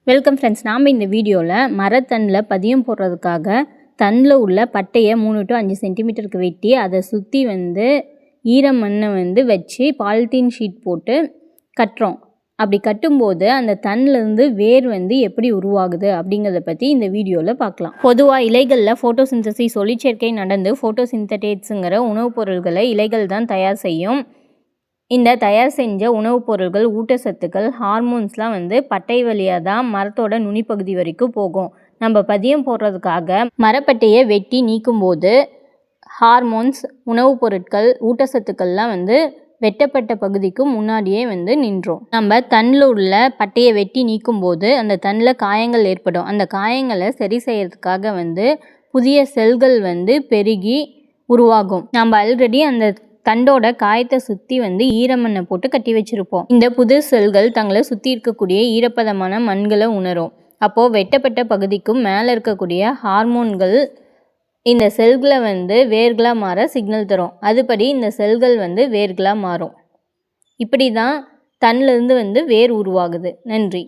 Welcome friends. நாம் இந்த வீடியோவில் மரத்தண்டில் பதியம் போடுறதுக்காக தண்டில் உள்ள பட்டையை 3 to 5 சென்டிமீட்டருக்கு வெட்டி அதை சுற்றி ஈரமண்ணை வச்சு பாலித்தீன் ஷீட் போட்டு கட்டுறோம். அப்படி கட்டும்போது அந்த தண்டிலேருந்து வேர் எப்படி உருவாகுது அப்படிங்கிறத பற்றி இந்த வீடியோவில் பார்க்கலாம். பொதுவாக இலைகளில் ஃபோட்டோசிந்தசிஸ் ஒளிச்சேர்க்கை நடந்து ஃபோட்டோசிந்தடேட்ஸுங்கிற உணவுப் பொருள்களை இலைகள் தான் தயார் செய்யும். இந்த தயார் செஞ்ச உணவுப் பொருள்கள், ஊட்டச்சத்துக்கள், ஹார்மோன்ஸ்லாம் பட்டை வழியாக தான் மரத்தோட நுனிப்பகுதி வரைக்கும் போகும். நம்ம பதியம் போடுறதுக்காக மரப்பட்டையை வெட்டி நீக்கும்போது ஹார்மோன்ஸ், உணவுப் பொருட்கள், ஊட்டச்சத்துக்கள்லாம் வெட்டப்பட்ட பகுதிக்கு முன்னாடியே நின்றோம். நம்ம தண்டில் உள்ள பட்டையை வெட்டி நீக்கும்போது அந்த தண்டில் காயங்கள் ஏற்படும். அந்த காயங்களை சரி செய்யறதுக்காக புதிய செல்கள் பெருகி உருவாகும். நம்ம ஆல்ரெடி அந்த தண்டோட காயத்தை சுற்றி ஈரமண்ணை போட்டு கட்டி வச்சுருப்போம். இந்த புது செல்கள் தங்களை சுற்றி இருக்கக்கூடிய ஈரப்பதமான மண்களை உணரும். அப்போது வெட்டப்பட்ட பகுதிக்கும் மேலே இருக்கக்கூடிய ஹார்மோன்கள் இந்த செல்களை வேர்களாக மாற சிக்னல் தரும். அதுபடி இந்த செல்கள் வேர்களாக மாறும். இப்படி தான் தண்டிலிருந்து வேர் உருவாகுது. நன்றி.